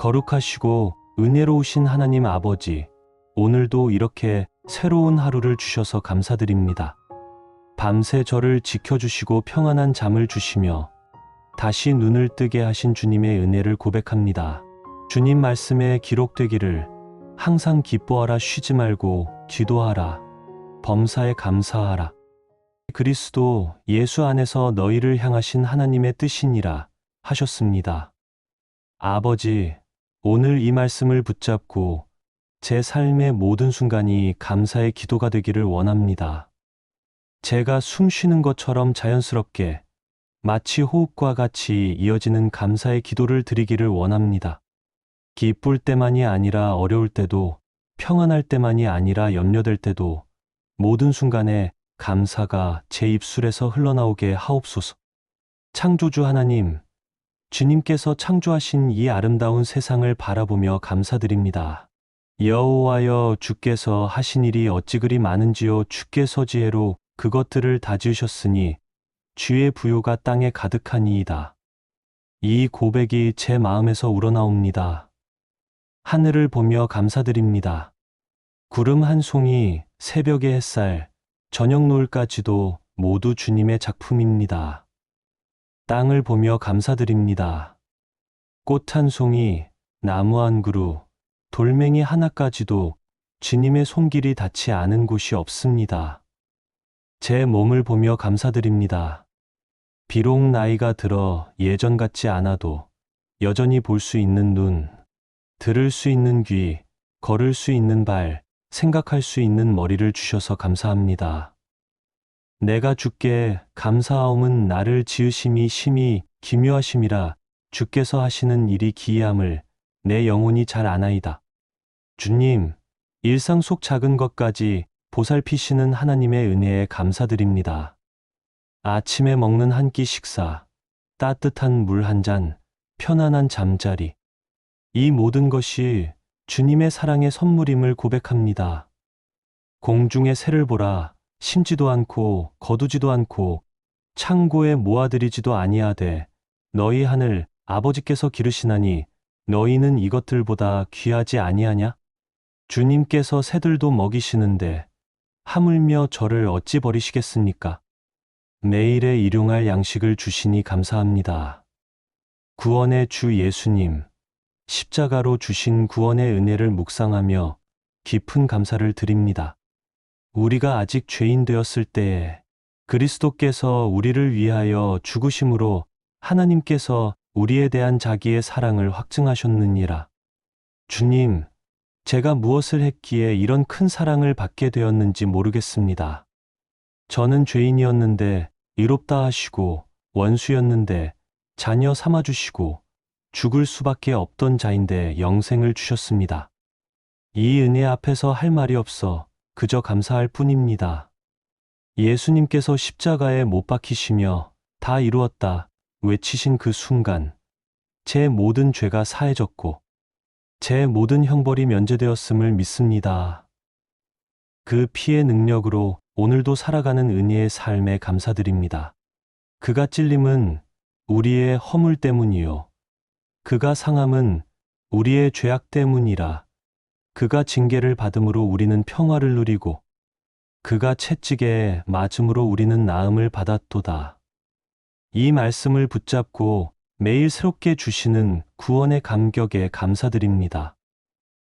거룩하시고 은혜로우신 하나님 아버지, 오늘도 이렇게 새로운 하루를 주셔서 감사드립니다. 밤새 저를 지켜주시고 평안한 잠을 주시며 다시 눈을 뜨게 하신 주님의 은혜를 고백합니다. 주님 말씀에 기록되기를 항상 기뻐하라, 쉬지 말고 기도하라, 범사에 감사하라. 그리스도 예수 안에서 너희를 향하신 하나님의 뜻이니라 하셨습니다. 아버지, 오늘 이 말씀을 붙잡고 제 삶의 모든 순간이 감사의 기도가 되기를 원합니다. 제가 숨 쉬는 것처럼 자연스럽게 마치 호흡과 같이 이어지는 감사의 기도를 드리기를 원합니다. 기쁠 때만이 아니라 어려울 때도, 평안할 때만이 아니라 염려될 때도 모든 순간에 감사가 제 입술에서 흘러나오게 하옵소서. 창조주 하나님, 주님께서 창조하신 이 아름다운 세상을 바라보며 감사드립니다. 여호와여, 주께서 하신 일이 어찌 그리 많은지요. 주께서 지혜로 그것들을 다 지으셨으니 주의 부요가 땅에 가득하니이다. 이 고백이 제 마음에서 우러나옵니다. 하늘을 보며 감사드립니다. 구름 한 송이, 새벽의 햇살, 저녁 노을까지도 모두 주님의 작품입니다. 땅을 보며 감사드립니다. 꽃 한 송이, 나무 한 그루, 돌멩이 하나까지도 주님의 손길이 닿지 않은 곳이 없습니다. 제 몸을 보며 감사드립니다. 비록 나이가 들어 예전 같지 않아도 여전히 볼 수 있는 눈, 들을 수 있는 귀, 걸을 수 있는 발, 생각할 수 있는 머리를 주셔서 감사합니다. 내가 주께 감사하옴은 나를 지으심이 심히 기묘하심이라. 주께서 하시는 일이 기이함을 내 영혼이 잘 아나이다. 주님, 일상 속 작은 것까지 보살피시는 하나님의 은혜에 감사드립니다. 아침에 먹는 한 끼 식사, 따뜻한 물 한 잔, 편안한 잠자리, 이 모든 것이 주님의 사랑의 선물임을 고백합니다. 공중의 새를 보라, 심지도 않고 거두지도 않고 창고에 모아들이지도 아니하되 너희 하늘 아버지께서 기르시나니 너희는 이것들보다 귀하지 아니하냐? 주님께서 새들도 먹이시는데 하물며 저를 어찌 버리시겠습니까? 매일의 일용할 양식을 주시니 감사합니다. 구원의 주 예수님, 십자가로 주신 구원의 은혜를 묵상하며 깊은 감사를 드립니다. 우리가 아직 죄인 되었을 때에 그리스도께서 우리를 위하여 죽으심으로 하나님께서 우리에 대한 자기의 사랑을 확증하셨느니라. 주님, 제가 무엇을 했기에 이런 큰 사랑을 받게 되었는지 모르겠습니다. 저는 죄인이었는데 의롭다 하시고 원수였는데 자녀 삼아주시고 죽을 수밖에 없던 자인데 영생을 주셨습니다. 이 은혜 앞에서 할 말이 없어 그저 감사할 뿐입니다. 예수님께서 십자가에 못 박히시며 다 이루었다 외치신 그 순간 제 모든 죄가 사해졌고 제 모든 형벌이 면제되었음을 믿습니다. 그 피의 능력으로 오늘도 살아가는 은혜의 삶에 감사드립니다. 그가 찔림은 우리의 허물 때문이요. 그가 상함은 우리의 죄악 때문이라. 그가 징계를 받음으로 우리는 평화를 누리고 그가 채찍에 맞음으로 우리는 나음을 받았도다. 이 말씀을 붙잡고 매일 새롭게 주시는 구원의 감격에 감사드립니다.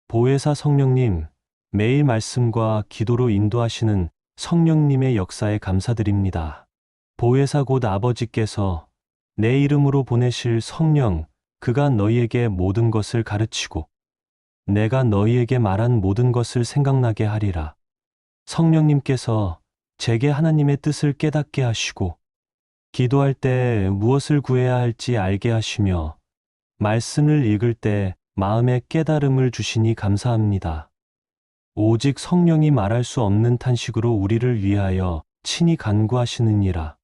보혜사 성령님, 매일 말씀과 기도로 인도하시는 성령님의 역사에 감사드립니다. 보혜사 곧 아버지께서 내 이름으로 보내실 성령, 그가 너희에게 모든 것을 가르치고 내가 너희에게 말한 모든 것을 생각나게 하리라. 성령님께서 제게 하나님의 뜻을 깨닫게 하시고 기도할 때 무엇을 구해야 할지 알게 하시며 말씀을 읽을 때 마음의 깨달음을 주시니 감사합니다. 오직 성령이 말할 수 없는 탄식으로 우리를 위하여 친히 간구하시느니라.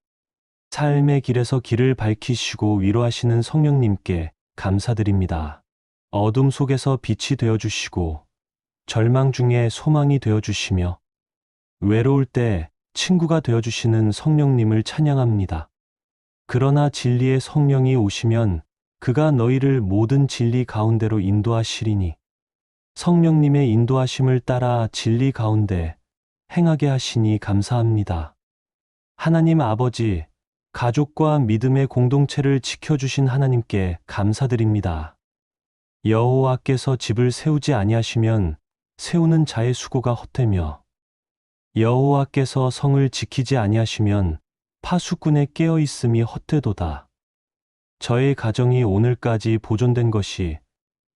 삶의 길에서 길을 밝히시고 위로하시는 성령님께 감사드립니다. 어둠 속에서 빛이 되어주시고 절망 중에 소망이 되어주시며 외로울 때 친구가 되어주시는 성령님을 찬양합니다. 그러나 진리의 성령이 오시면 그가 너희를 모든 진리 가운데로 인도하시리니 성령님의 인도하심을 따라 진리 가운데 행하게 하시니 감사합니다. 하나님 아버지, 가족과 믿음의 공동체를 지켜주신 하나님께 감사드립니다. 여호와께서 집을 세우지 아니하시면 세우는 자의 수고가 헛되며 여호와께서 성을 지키지 아니하시면 파수꾼의 깨어 있음이 헛되도다. 저의 가정이 오늘까지 보존된 것이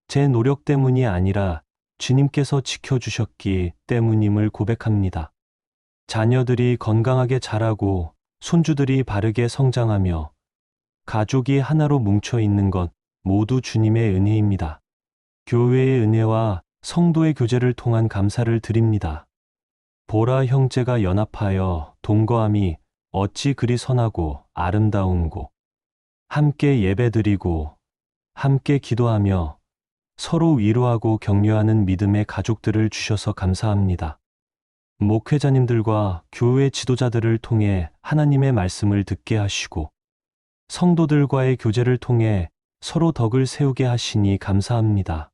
제 노력 때문이 아니라 주님께서 지켜주셨기 때문임을 고백합니다. 자녀들이 건강하게 자라고 손주들이 바르게 성장하며 가족이 하나로 뭉쳐 있는 것 모두 주님의 은혜입니다. 교회의 은혜와 성도의 교제를 통한 감사를 드립니다. 보라 형제가 연합하여 동거함이 어찌 그리 선하고 아름다운고 함께 예배드리고 함께 기도하며 서로 위로하고 격려하는 믿음의 가족들을 주셔서 감사합니다. 목회자님들과 교회 지도자들을 통해 하나님의 말씀을 듣게 하시고 성도들과의 교제를 통해 서로 덕을 세우게 하시니 감사합니다.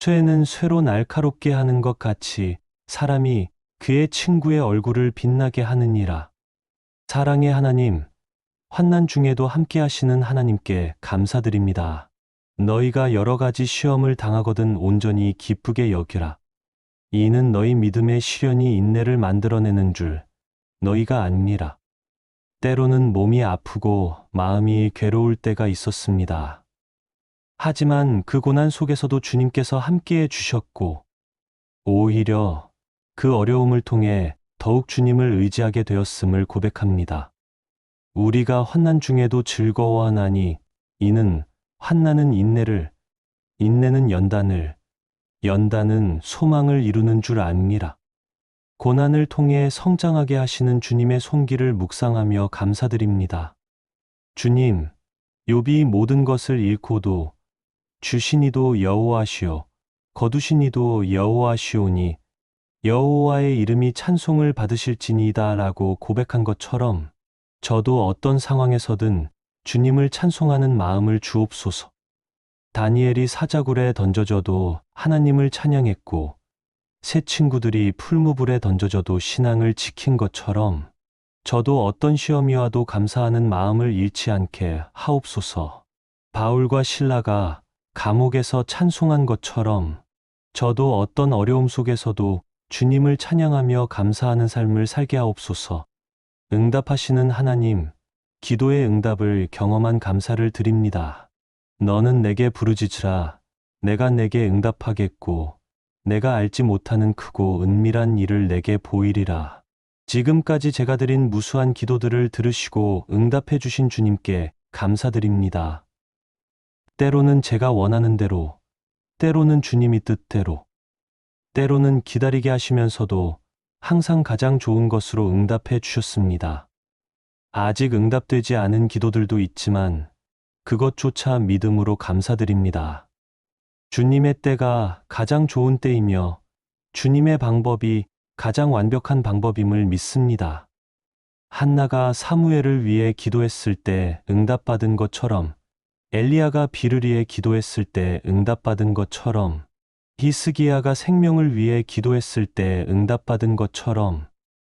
쇠는 쇠로 날카롭게 하는 것 같이 사람이 그의 친구의 얼굴을 빛나게 하느니라. 사랑의 하나님, 환난 중에도 함께 하시는 하나님께 감사드립니다. 너희가 여러 가지 시험을 당하거든 온전히 기쁘게 여기라. 이는 너희 믿음의 시련이 인내를 만들어내는 줄 너희가 아니라. 때로는 몸이 아프고 마음이 괴로울 때가 있었습니다. 하지만 그 고난 속에서도 주님께서 함께해 주셨고 오히려 그 어려움을 통해 더욱 주님을 의지하게 되었음을 고백합니다. 우리가 환난 중에도 즐거워하나니 이는 환난은 인내를, 인내는 연단을, 연단은 소망을 이루는 줄 압니다. 고난을 통해 성장하게 하시는 주님의 손길을 묵상하며 감사드립니다. 주님, 욥이 모든 것을 잃고도 주시니도 여호와시오, 거두시니도 여호와시오니 여호와의 이름이 찬송을 받으실지니이다 라고 고백한 것처럼 저도 어떤 상황에서든 주님을 찬송하는 마음을 주옵소서. 다니엘이 사자굴에 던져져도 하나님을 찬양했고 새 친구들이 풀무불에 던져져도 신앙을 지킨 것처럼 저도 어떤 시험이 와도 감사하는 마음을 잃지 않게 하옵소서. 바울과 실라가 감옥에서 찬송한 것처럼 저도 어떤 어려움 속에서도 주님을 찬양하며 감사하는 삶을 살게 하옵소서. 응답하시는 하나님, 기도의 응답을 경험한 감사를 드립니다. 너는 내게 부르짖으라. 내가 내게 응답하겠고 내가 알지 못하는 크고 은밀한 일을 내게 보이리라. 지금까지 제가 드린 무수한 기도들을 들으시고 응답해 주신 주님께 감사드립니다. 때로는 제가 원하는 대로, 때로는 주님이 뜻대로, 때로는 기다리게 하시면서도 항상 가장 좋은 것으로 응답해 주셨습니다. 아직 응답되지 않은 기도들도 있지만 그것조차 믿음으로 감사드립니다. 주님의 때가 가장 좋은 때이며 주님의 방법이 가장 완벽한 방법임을 믿습니다. 한나가 사무엘을 위해 기도했을 때 응답받은 것처럼 엘리야가 비를 위해 기도했을 때 응답받은 것처럼 히스기야가 생명을 위해 기도했을 때 응답받은 것처럼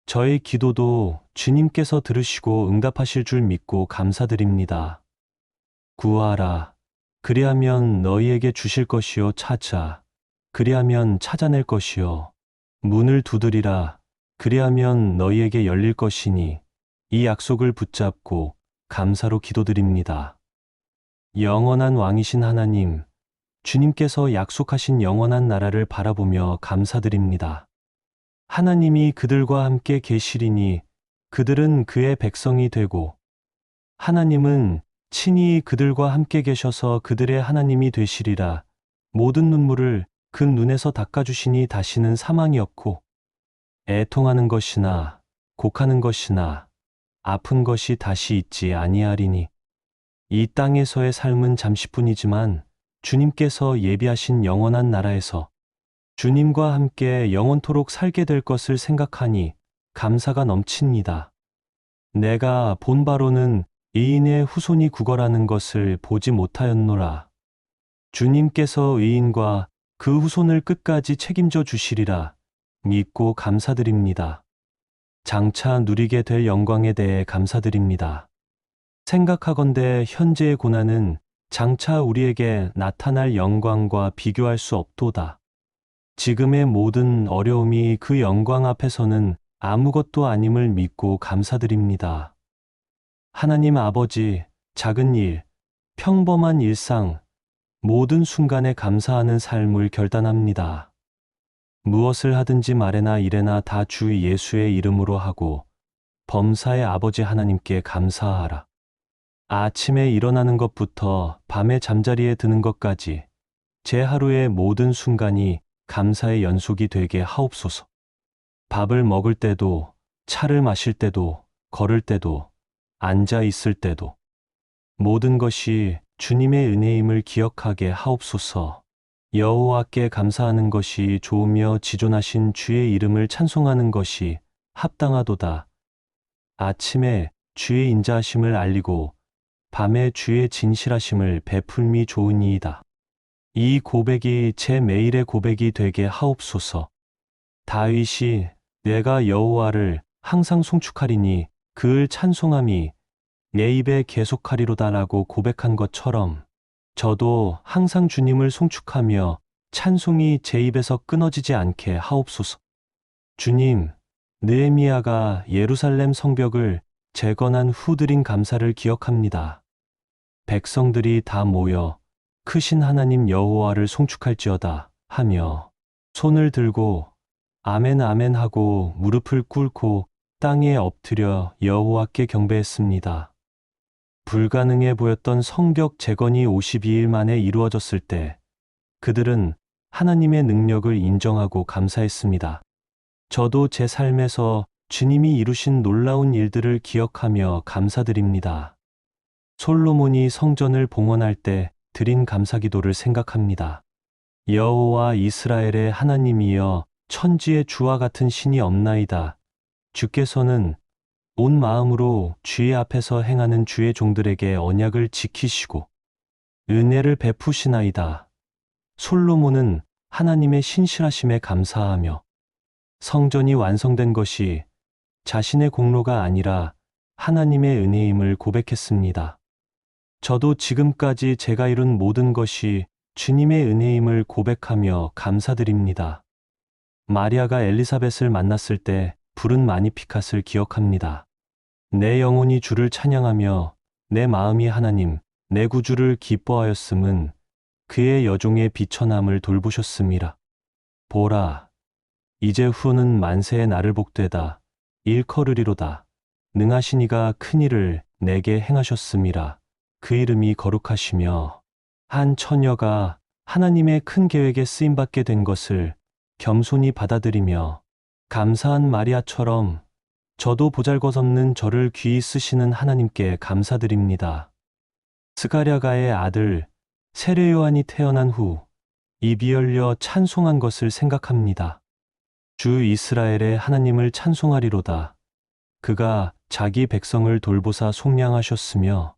저의 기도도 주님께서 들으시고 응답하실 줄 믿고 감사드립니다. 구하라. 그리하면 너희에게 주실 것이요 찾아. 그리하면 찾아낼 것이요. 문을 두드리라. 그리하면 너희에게 열릴 것이니 이 약속을 붙잡고 감사로 기도드립니다. 영원한 왕이신 하나님, 주님께서 약속하신 영원한 나라를 바라보며 감사드립니다. 하나님이 그들과 함께 계시리니 그들은 그의 백성이 되고 하나님은 친히 그들과 함께 계셔서 그들의 하나님이 되시리라. 모든 눈물을 그 눈에서 닦아주시니 다시는 사망이 없고 애통하는 것이나 곡하는 것이나 아픈 것이 다시 있지 아니하리니 이 땅에서의 삶은 잠시뿐이지만 주님께서 예비하신 영원한 나라에서 주님과 함께 영원토록 살게 될 것을 생각하니 감사가 넘칩니다. 내가 본 바로는 의인의 후손이 구걸하는 것을 보지 못하였노라. 주님께서 의인과 그 후손을 끝까지 책임져 주시리라 믿고 감사드립니다. 장차 누리게 될 영광에 대해 감사드립니다. 생각하건대 현재의 고난은 장차 우리에게 나타날 영광과 비교할 수 없도다. 지금의 모든 어려움이 그 영광 앞에서는 아무것도 아님을 믿고 감사드립니다. 하나님 아버지, 작은 일, 평범한 일상, 모든 순간에 감사하는 삶을 결단합니다. 무엇을 하든지 말에나 일에나 다 주 예수의 이름으로 하고 범사의 아버지 하나님께 감사하라. 아침에 일어나는 것부터 밤에 잠자리에 드는 것까지 제 하루의 모든 순간이 감사의 연속이 되게 하옵소서. 밥을 먹을 때도, 차를 마실 때도, 걸을 때도, 앉아 있을 때도 모든 것이 주님의 은혜임을 기억하게 하옵소서. 여호와께 감사하는 것이 좋으며 지존하신 주의 이름을 찬송하는 것이 합당하도다. 아침에 주의 인자하심을 알리고 밤에 주의 진실하심을 베풀미 좋으니이다. 이 고백이 제 매일의 고백이 되게 하옵소서. 다윗이 내가 여호와를 항상 송축하리니 그를 찬송함이 내 입에 계속하리로다라고 고백한 것처럼 저도 항상 주님을 송축하며 찬송이 제 입에서 끊어지지 않게 하옵소서. 주님, 느헤미야가 예루살렘 성벽을 재건한 후 드린 감사를 기억합니다. 백성들이 다 모여 크신 하나님 여호와를 송축할지어다 하며 손을 들고 아멘 아멘 하고 무릎을 꿇고 땅에 엎드려 여호와께 경배했습니다. 불가능해 보였던 성벽 재건이 52일 만에 이루어졌을 때 그들은 하나님의 능력을 인정하고 감사했습니다. 저도 제 삶에서 주님이 이루신 놀라운 일들을 기억하며 감사드립니다. 솔로몬이 성전을 봉헌할 때 드린 감사기도를 생각합니다. 여호와 이스라엘의 하나님이여 천지의 주와 같은 신이 없나이다. 주께서는 온 마음으로 주의 앞에서 행하는 주의 종들에게 언약을 지키시고 은혜를 베푸시나이다. 솔로몬은 하나님의 신실하심에 감사하며 성전이 완성된 것이 자신의 공로가 아니라 하나님의 은혜임을 고백했습니다. 저도 지금까지 제가 이룬 모든 것이 주님의 은혜임을 고백하며 감사드립니다. 마리아가 엘리사벳을 만났을 때 부른 마니피캇을 기억합니다. 내 영혼이 주를 찬양하며 내 마음이 하나님, 내 구주를 기뻐하였음은 그의 여종의 비천함을 돌보셨음이라. 보라, 이제 후는 만세의 나를 복되다. 일컬으리로다. 능하신 이가 큰 일을 내게 행하셨음이라. 그 이름이 거룩하시며 한 처녀가 하나님의 큰 계획에 쓰임받게 된 것을 겸손히 받아들이며 감사한 마리아처럼 저도 보잘것없는 저를 귀히 쓰시는 하나님께 감사드립니다. 스가랴가의 아들 세례 요한이 태어난 후 입이 열려 찬송한 것을 생각합니다. 주 이스라엘의 하나님을 찬송하리로다. 그가 자기 백성을 돌보사 속량하셨으며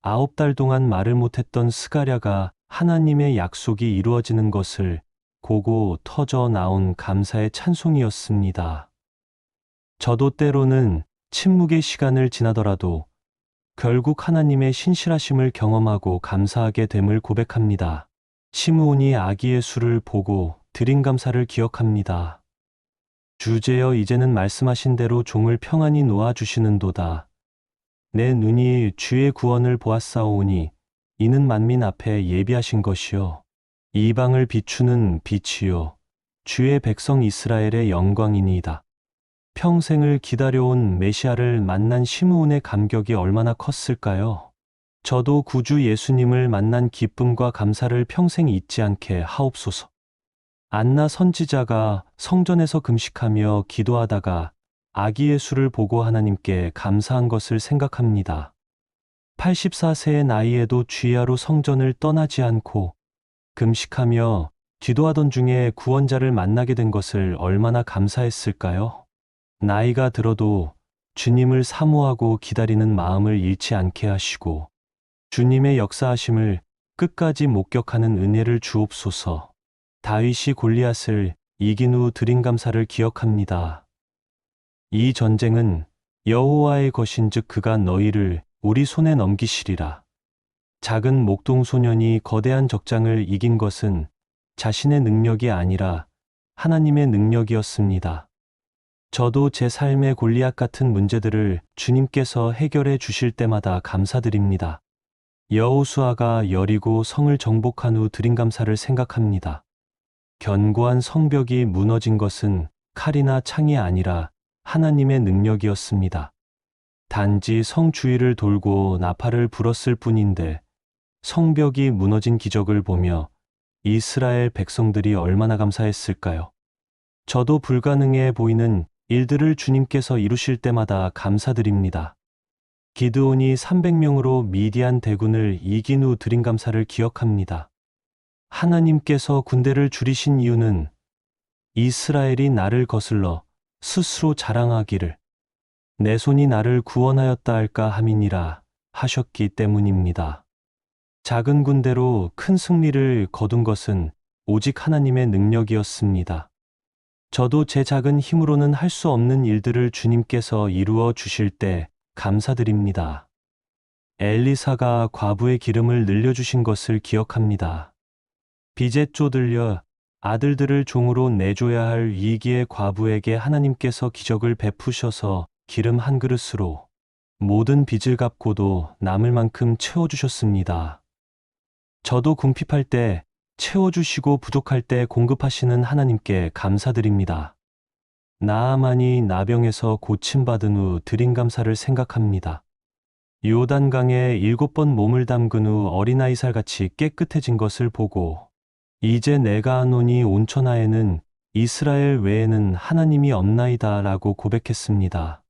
9달 동안 말을 못했던 스가랴가 하나님의 약속이 이루어지는 것을 고고 터져 나온 감사의 찬송이었습니다. 저도 때로는 침묵의 시간을 지나더라도 결국 하나님의 신실하심을 경험하고 감사하게 됨을 고백합니다. 시므온이 아기 예수를 보고 드린 감사를 기억합니다. 주제여 이제는 말씀하신 대로 종을 평안히 놓아주시는도다. 내 눈이 주의 구원을 보았사오니 이는 만민 앞에 예비하신 것이요 이방을 비추는 빛이요 주의 백성 이스라엘의 영광이니이다. 평생을 기다려온 메시아를 만난 시므온의 감격이 얼마나 컸을까요? 저도 구주 예수님을 만난 기쁨과 감사를 평생 잊지 않게 하옵소서. 안나 선지자가 성전에서 금식하며 기도하다가 아기 예수를 보고 하나님께 감사한 것을 생각합니다. 84세의 나이에도 주야로 성전을 떠나지 않고 금식하며 기도하던 중에 구원자를 만나게 된 것을 얼마나 감사했을까요? 나이가 들어도 주님을 사모하고 기다리는 마음을 잃지 않게 하시고 주님의 역사하심을 끝까지 목격하는 은혜를 주옵소서. 다윗이 골리앗을 이긴 후 드린 감사를 기억합니다. 이 전쟁은 여호와의 것인즉 그가 너희를 우리 손에 넘기시리라. 작은 목동 소년이 거대한 적장을 이긴 것은 자신의 능력이 아니라 하나님의 능력이었습니다. 저도 제 삶의 골리앗 같은 문제들을 주님께서 해결해 주실 때마다 감사드립니다. 여호수아가 여리고 성을 정복한 후 드린 감사를 생각합니다. 견고한 성벽이 무너진 것은 칼이나 창이 아니라 하나님의 능력이었습니다. 단지 성 주위를 돌고 나팔을 불었을 뿐인데 성벽이 무너진 기적을 보며 이스라엘 백성들이 얼마나 감사했을까요? 저도 불가능해 보이는 일들을 주님께서 이루실 때마다 감사드립니다. 기드온이 300명으로 미디안 대군을 이긴 후 드린 감사를 기억합니다. 하나님께서 군대를 줄이신 이유는 이스라엘이 나를 거슬러 스스로 자랑하기를 내 손이 나를 구원하였다 할까 함이니라 하셨기 때문입니다. 작은 군대로 큰 승리를 거둔 것은 오직 하나님의 능력이었습니다. 저도 제 작은 힘으로는 할 수 없는 일들을 주님께서 이루어 주실 때 감사드립니다. 엘리사가 과부의 기름을 늘려주신 것을 기억합니다. 빚에 쪼들려 아들들을 종으로 내줘야 할 위기의 과부에게 하나님께서 기적을 베푸셔서 기름 한 그릇으로 모든 빚을 갚고도 남을 만큼 채워주셨습니다. 저도 궁핍할 때 채워주시고 부족할 때 공급하시는 하나님께 감사드립니다. 나아만이 나병에서 고침받은 후 드린 감사를 생각합니다. 요단강에 7번 몸을 담근 후 어린아이살같이 깨끗해진 것을 보고 이제 내가 하노니 온천하에는 이스라엘 외에는 하나님이 없나이다 라고 고백했습니다.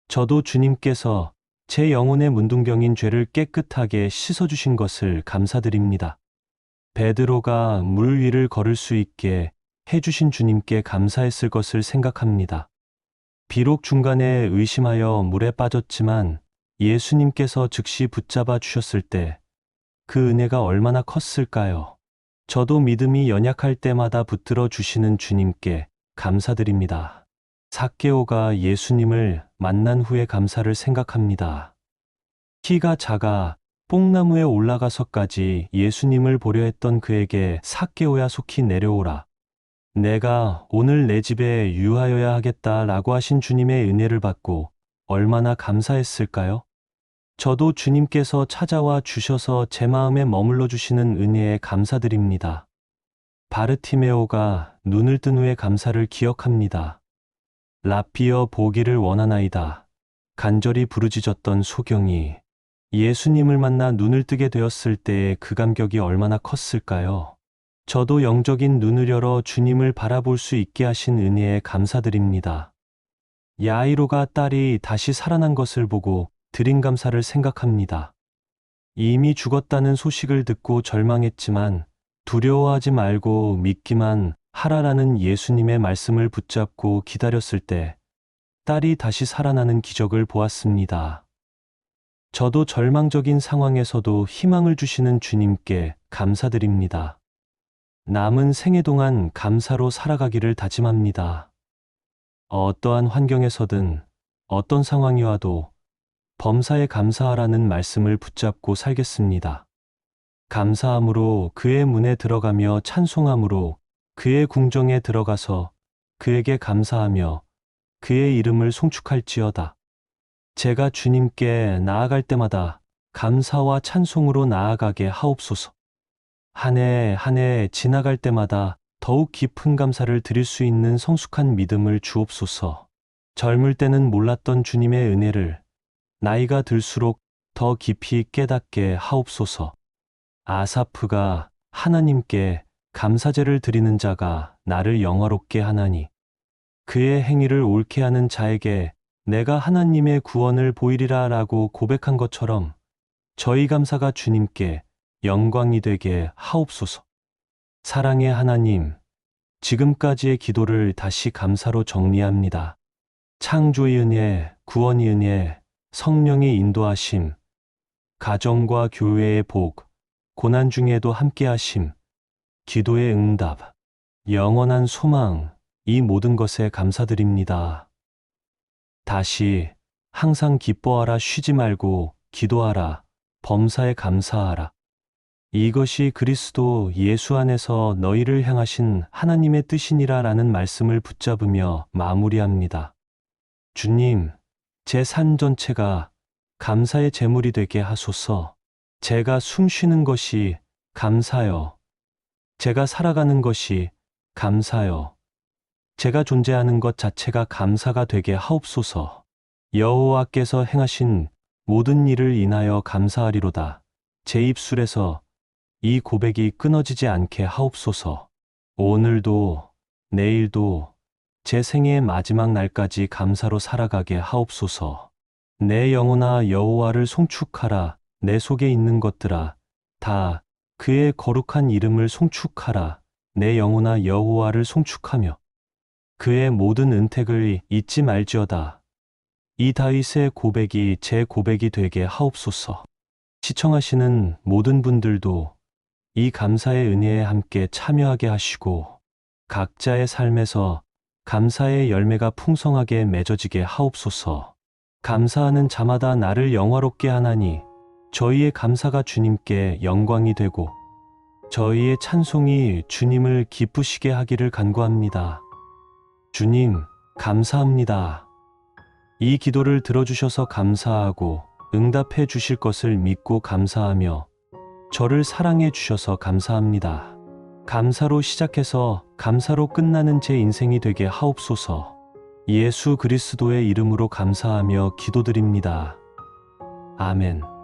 저도 주님께서 제 영혼의 문둥병인 죄를 깨끗하게 씻어주신 것을 감사드립니다. 베드로가 물 위를 걸을 수 있게 해주신 주님께 감사했을 것을 생각합니다. 비록 중간에 의심하여 물에 빠졌지만 예수님께서 즉시 붙잡아 주셨을 때 그 은혜가 얼마나 컸을까요? 저도 믿음이 연약할 때마다 붙들어 주시는 주님께 감사드립니다. 삭개오가 예수님을 만난 후의 감사를 생각합니다. 키가 작아 뽕나무에 올라가서까지 예수님을 보려 했던 그에게 삭개오야 속히 내려오라. 내가 오늘 내 집에 유하여야 하겠다 라고 하신 주님의 은혜를 받고 얼마나 감사했을까요? 저도 주님께서 찾아와 주셔서 제 마음에 머물러 주시는 은혜에 감사드립니다. 바르티메오가 눈을 뜬 후의 감사를 기억합니다. 라피여 보기를 원하나이다. 간절히 부르짖었던 소경이 예수님을 만나 눈을 뜨게 되었을 때의 그 감격이 얼마나 컸을까요? 저도 영적인 눈을 열어 주님을 바라볼 수 있게 하신 은혜에 감사드립니다. 야이로가 딸이 다시 살아난 것을 보고 드린 감사를 생각합니다. 이미 죽었다는 소식을 듣고 절망했지만 두려워하지 말고 믿기만 하라라는 예수님의 말씀을 붙잡고 기다렸을 때 딸이 다시 살아나는 기적을 보았습니다. 저도 절망적인 상황에서도 희망을 주시는 주님께 감사드립니다. 남은 생애 동안 감사로 살아가기를 다짐합니다. 어떠한 환경에서든 어떤 상황이 와도 범사에 감사하라는 말씀을 붙잡고 살겠습니다. 감사함으로 그의 문에 들어가며 찬송함으로 그의 궁정에 들어가서 그에게 감사하며 그의 이름을 송축할지어다. 제가 주님께 나아갈 때마다 감사와 찬송으로 나아가게 하옵소서. 한 해 한 해 지나갈 때마다 더욱 깊은 감사를 드릴 수 있는 성숙한 믿음을 주옵소서. 젊을 때는 몰랐던 주님의 은혜를 나이가 들수록 더 깊이 깨닫게 하옵소서. 아사프가 하나님께 감사제를 드리는 자가 나를 영화롭게 하나니 그의 행위를 옳게 하는 자에게 내가 하나님의 구원을 보이리라 라고 고백한 것처럼 저희 감사가 주님께 영광이 되게 하옵소서. 사랑의 하나님, 지금까지의 기도를 다시 감사로 정리합니다. 창조의 은혜, 구원의 은혜, 성령의 인도하심, 가정과 교회의 복, 고난 중에도 함께하심, 기도의 응답, 영원한 소망, 이 모든 것에 감사드립니다. 다시 항상 기뻐하라, 쉬지 말고 기도하라, 범사에 감사하라. 이것이 그리스도 예수 안에서 너희를 향하신 하나님의 뜻이니라 라는 말씀을 붙잡으며 마무리합니다. 주님, 제 삶 전체가 감사의 제물이 되게 하소서. 제가 숨 쉬는 것이 감사요. 제가 살아가는 것이 감사요. 제가 존재하는 것 자체가 감사가 되게 하옵소서. 여호와께서 행하신 모든 일을 인하여 감사하리로다. 제 입술에서 이 고백이 끊어지지 않게 하옵소서. 오늘도 내일도 제 생애의 마지막 날까지 감사로 살아가게 하옵소서. 내 영혼아 여호와를 송축하라. 내 속에 있는 것들아 다 그의 거룩한 이름을 송축하라. 내 영혼아 여호와를 송축하며 그의 모든 은택을 잊지 말지어다. 이 다윗의 고백이 제 고백이 되게 하옵소서. 시청하시는 모든 분들도 이 감사의 은혜에 함께 참여하게 하시고 각자의 삶에서 감사의 열매가 풍성하게 맺어지게 하옵소서. 감사하는 자마다 나를 영화롭게 하나니 저희의 감사가 주님께 영광이 되고 저희의 찬송이 주님을 기쁘시게 하기를 간구합니다. 주님, 감사합니다. 이 기도를 들어주셔서 감사하고 응답해 주실 것을 믿고 감사하며 저를 사랑해 주셔서 감사합니다. 감사로 시작해서 감사로 끝나는 제 인생이 되게 하옵소서. 예수 그리스도의 이름으로 감사하며 기도드립니다. 아멘.